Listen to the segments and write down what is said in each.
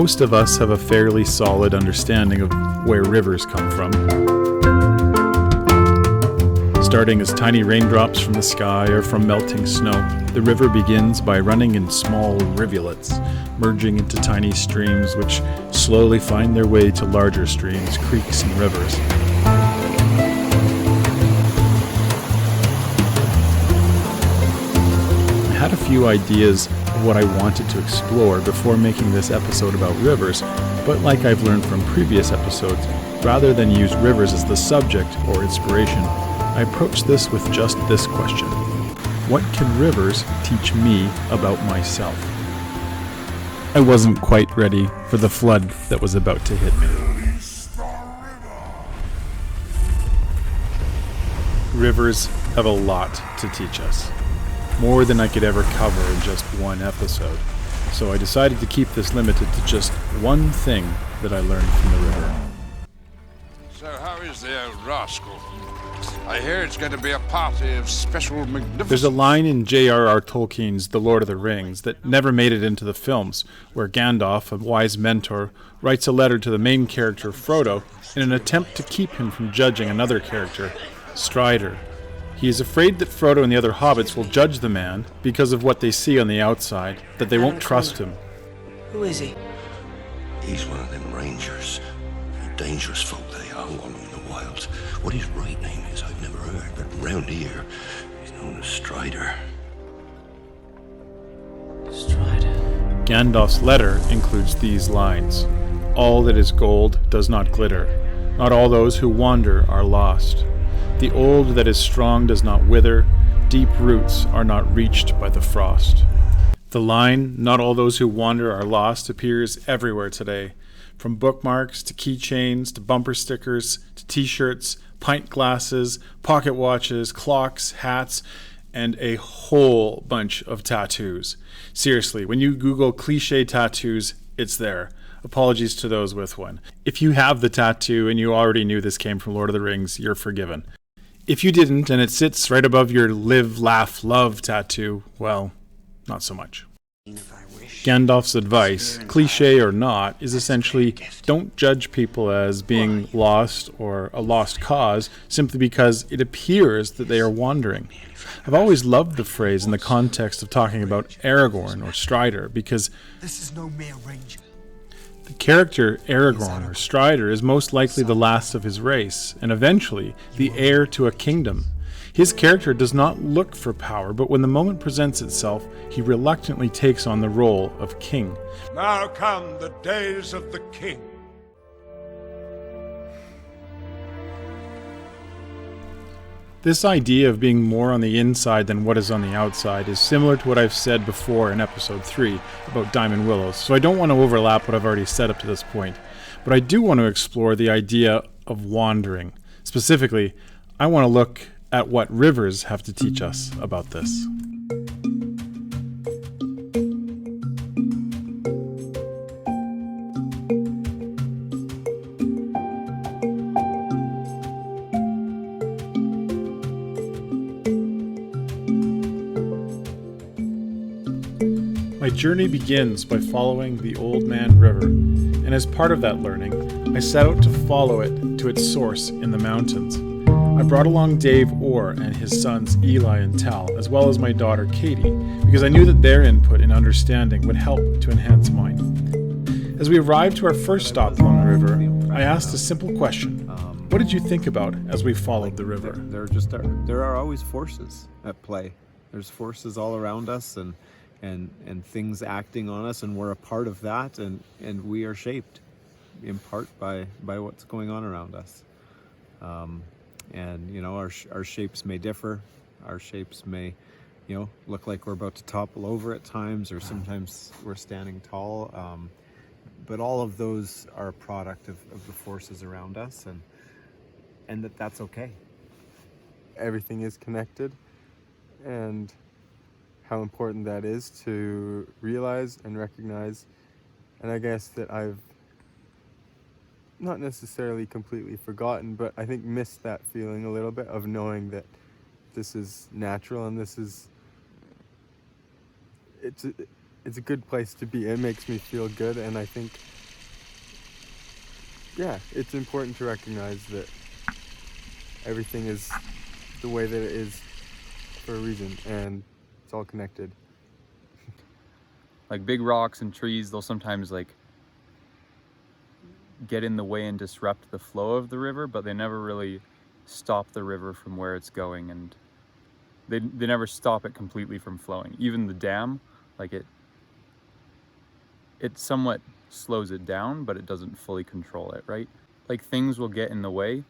Most of us have a fairly solid understanding of where rivers come from. Starting as tiny raindrops from the sky or from melting snow, the river begins by running in small rivulets, merging into tiny streams which slowly find their way to larger streams, creeks, and rivers. I had a few ideas of what I wanted to explore before making this episode about rivers, but like I've learned from previous episodes, rather than use rivers as the subject or inspiration, I approached this with just this question: what can rivers teach me about myself? I wasn't quite ready for the flood that was about to hit me. Rivers have a lot to teach us, more than I could ever cover in just one episode, so I decided to keep this limited to just one thing that I learned from the river. So how is the old rascal? I hear it's going to be a party of special magnificence. There's a line in J.R.R. Tolkien's The Lord of the Rings that never made it into the films, where Gandalf, a wise mentor, writes a letter to the main character Frodo in an attempt to keep him from judging another character, Strider. He is afraid that Frodo and the other hobbits will judge the man because of what they see on the outside, that they won't trust him. Who is he? He's one of them rangers. Dangerous folk they are, wandering in the wilds. What his right name is, I've never heard, but round here, he's known as Strider. Strider. Gandalf's letter includes these lines: "All that is gold does not glitter. Not all those who wander are lost. The old that is strong does not wither. Deep roots are not reached by the frost." The line, "Not all those who wander are lost," appears everywhere today. From bookmarks to keychains to bumper stickers to t-shirts, pint glasses, pocket watches, clocks, hats, and a whole bunch of tattoos. Seriously, when you Google cliche tattoos, it's there. Apologies to those with one. If you have the tattoo and you already knew this came from Lord of the Rings, you're forgiven. If you didn't and it sits right above your live, laugh, love tattoo, well, not so much. Gandalf's advice, cliche or not, is essentially don't judge people as being lost or a lost cause simply because it appears that they are wandering. I've always loved the phrase in the context of talking about Aragorn or Strider because this is no mere ranger. The character Aragorn or Strider is most likely the last of his race and eventually the heir to a kingdom. His character does not look for power, but when the moment presents itself, he reluctantly takes on the role of king. Now come the days of the king. This idea of being more on the inside than what is on the outside is similar to what I've said before in episode 3 about Diamond Willows, so I don't want to overlap what I've already said up to this point. But I do want to explore the idea of wandering. Specifically, I want to look at what rivers have to teach us about this. My journey begins by following the Old Man River, and as part of that learning, I set out to follow it to its source in the mountains. I brought along Dave Orr and his sons Eli and Tal, as well as my daughter Cady, because I knew that their input and understanding would help to enhance mine. As we arrived to our first stop along the river, I asked a simple question. What did you think about as we followed the river? There are always forces at play. There's forces all around us and things acting on us, and we're a part of that, and we are shaped in part by what's going on around us. And you know, our shapes may differ. Our shapes may, you know, look like we're about to topple over at times, or sometimes we're standing tall. But all of those are a product of the forces around us, and that's okay. Everything is connected, and how important that is to realize and recognize. And I guess that I've not necessarily completely forgotten, but I think missed that feeling a little bit of knowing that this is natural and this is it's a good place to be. It makes me feel good, and I think, yeah, it's important to recognize that everything is the way that it is for a reason, and it's all connected. Like big rocks and trees, they'll sometimes like get in the way and disrupt the flow of the river, but they never really stop the river from where it's going, and they never stop it completely from flowing. Even the dam, like it somewhat slows it down, but it doesn't fully control it, right? Like things will get in the way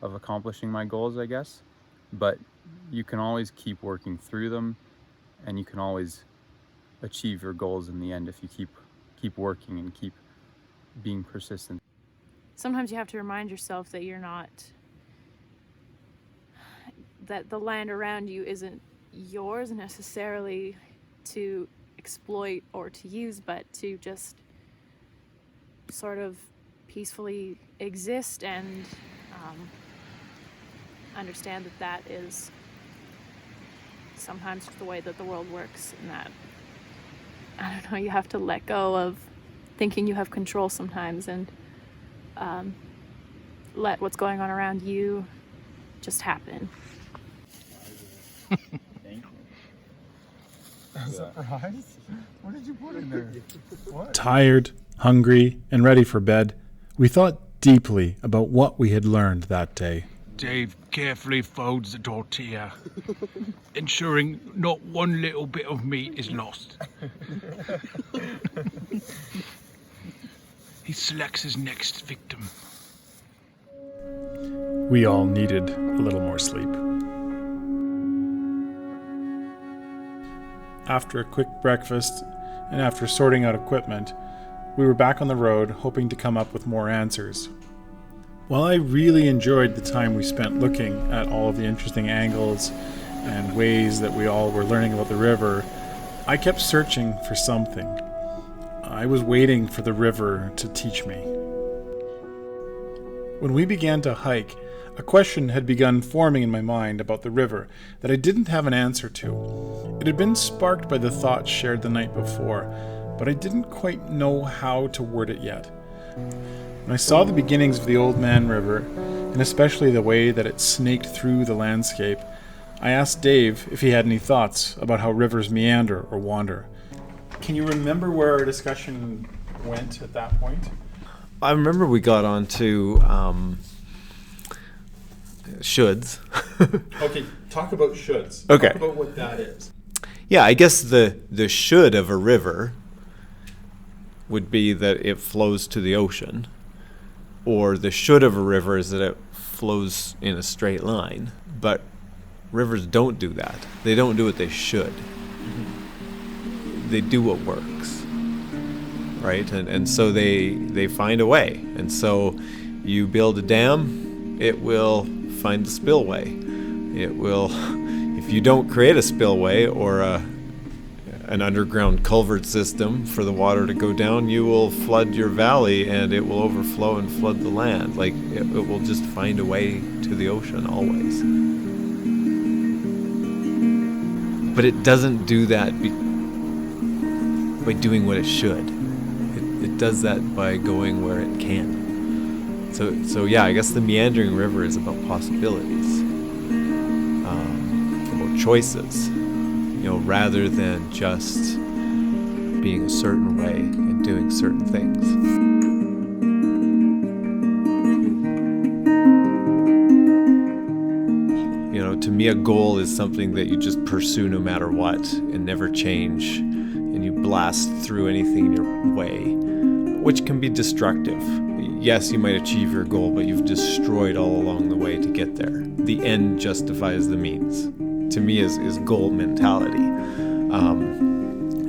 of accomplishing my goals, I guess, but you can always keep working through them, and you can always achieve your goals in the end if you keep working and keep being persistent. Sometimes you have to remind yourself that that the land around you isn't yours necessarily to exploit or to use, but to just sort of peacefully exist, and understand that is sometimes the way that the world works, and that, I don't know, you have to let go of thinking you have control sometimes, and let what's going on around you just happen. Thank you. Surprise? What did you put in there? What? Tired, hungry, and ready for bed, we thought deeply about what we had learned that day. Dave carefully folds the tortilla, ensuring not one little bit of meat is lost. He selects his next victim. We all needed a little more sleep. After a quick breakfast and after sorting out equipment, we were back on the road, hoping to come up with more answers. While I really enjoyed the time we spent looking at all of the interesting angles and ways that we all were learning about the river, I kept searching for something. I was waiting for the river to teach me. When we began to hike, a question had begun forming in my mind about the river that I didn't have an answer to. It had been sparked by the thoughts shared the night before, but I didn't quite know how to word it yet. When I saw the beginnings of the Old Man River, and especially the way that it snaked through the landscape, I asked Dave if he had any thoughts about how rivers meander or wander. Can you remember where our discussion went at that point? I remember we got on to shoulds. Okay, talk about shoulds. Okay. Talk about what that is. Yeah, I guess the should of a river would be that it flows to the ocean, or the should of a river is that it flows in a straight line. But rivers don't do that. They don't do what they should. They do what works, right? And so they find a way. And so you build a dam, it will find the spillway. It will, if you don't create a spillway or an underground culvert system for the water to go down, you will flood your valley and it will overflow and flood the land. Like it will just find a way to the ocean always. But it doesn't do that by doing what it should. It does that by going where it can. So yeah, I guess the meandering river is about possibilities, about choices, rather than just being a certain way and doing certain things. To me, a goal is something that you just pursue no matter what and never change, and you blast through anything in your way, which can be destructive. Yes, you might achieve your goal, but you've destroyed all along the way to get there. The end justifies the means, to me, is goal mentality.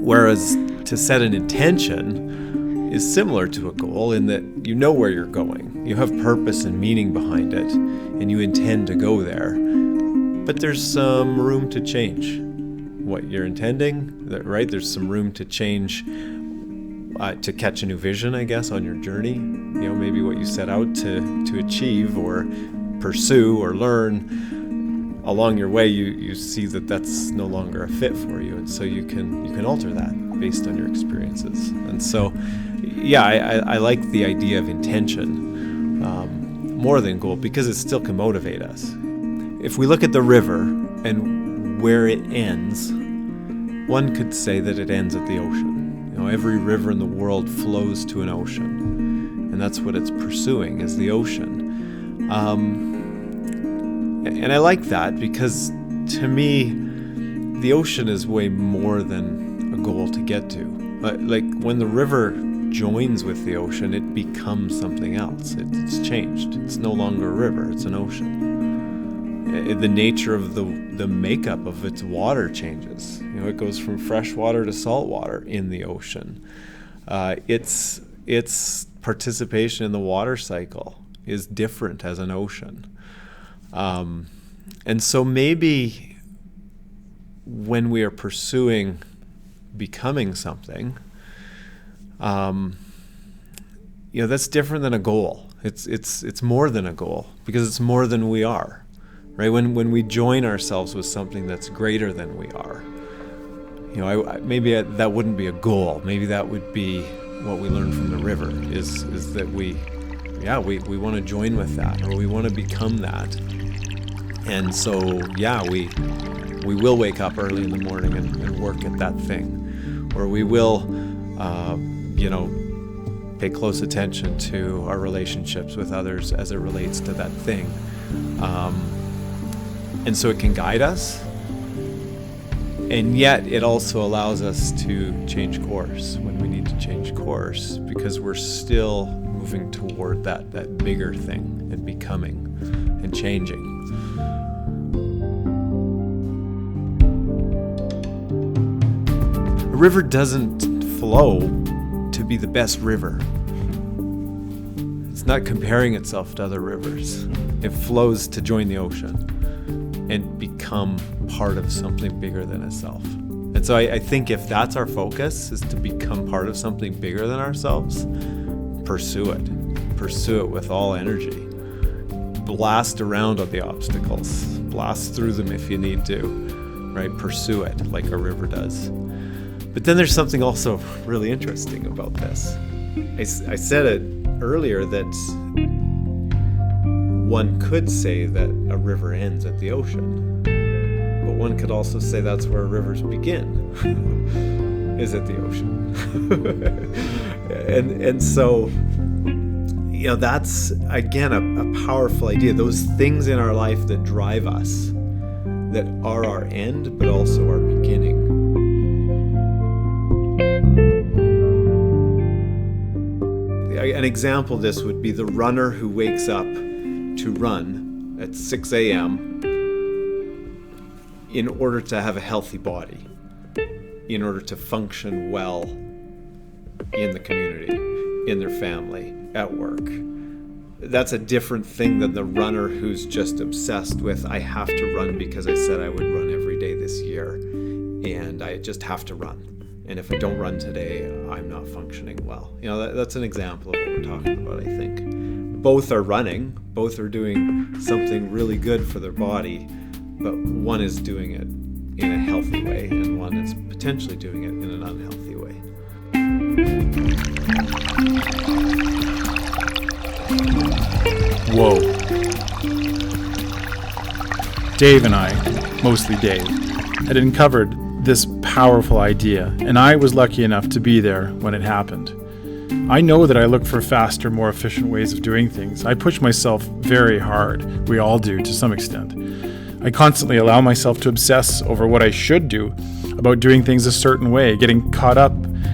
Whereas to set an intention is similar to a goal in that you know where you're going. You have purpose and meaning behind it, and you intend to go there. But there's some room to change what you're intending, right? There's some room to change, to catch a new vision, I guess, on your journey. Maybe what you set out to achieve or pursue or learn, along your way, you see that that's no longer a fit for you, and so you can alter that. based on your experiences. And so, yeah, I like the idea of intention more than goal, because it still can motivate us. If we look at the river and where it ends, one could say that it ends at the ocean. You know, every river in the world flows to an ocean, and that's what it's pursuing, is the ocean. And I like that, because to me, the ocean is way more than a goal to get to. Like when the river joins with the ocean, it becomes something else. It's changed. It's no longer a river, it's an ocean. The nature of the makeup of its water changes. You know, it goes from fresh water to salt water in the ocean. Its participation in the water cycle is different as an ocean. And so maybe when we are pursuing becoming something, you know, that's different than a goal. It's more than a goal, because it's more than we are, right? When we join ourselves with something that's greater than we are, you know, maybe that wouldn't be a goal. Maybe that would be what we learn from the river, is that we want to join with that, or we want to become that. And so, yeah, we will wake up early in the morning and work at that thing, or we will, pay close attention to our relationships with others as it relates to that thing. And so it can guide us, and yet it also allows us to change course when we need to change course, because we're still moving toward that bigger thing and becoming and changing. A river doesn't flow to be the best river. It's not comparing itself to other rivers. It flows to join the ocean and become part of something bigger than itself. And so I think if that's our focus, is to become part of something bigger than ourselves, pursue it. Pursue it with all energy. Blast around on the obstacles. Blast through them if you need to, right? Pursue it like a river does. But then there's something also really interesting about this. I said it earlier that one could say that a river ends at the ocean, but one could also say that's where rivers begin, is at the ocean. and so, you know, that's, again, a powerful idea. Those things in our life that drive us, that are our end, but also our beginning. An example of this would be the runner who wakes up to run at 6 a.m. in order to have a healthy body, in order to function well in the community, in their family, at work. That's a different thing than the runner who's just obsessed with, I have to run because I said I would run every day this year, and I just have to run. And if I don't run today, I'm not functioning well. You know, that's an example of what we're talking about, I think. Both are running, both are doing something really good for their body, but one is doing it in a healthy way, and one is potentially doing it in an unhealthy way. Whoa. Dave and I, mostly Dave, had uncovered this powerful idea, and I was lucky enough to be there when it happened. I know that I look for faster, more efficient ways of doing things. I push myself very hard. We all do, to some extent. I constantly allow myself to obsess over what I should do, about doing things a certain way, getting caught up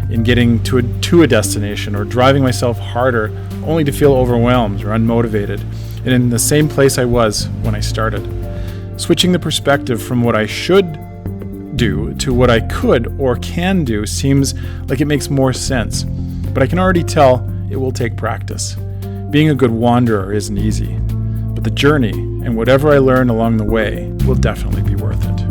in getting to a destination, or driving myself harder only to feel overwhelmed or unmotivated, and in the same place I was when I started. Switching the perspective from what I should do to what I could or can do seems like it makes more sense, but I can already tell it will take practice. Being a good wanderer isn't easy, but the journey and whatever I learn along the way will definitely be worth it.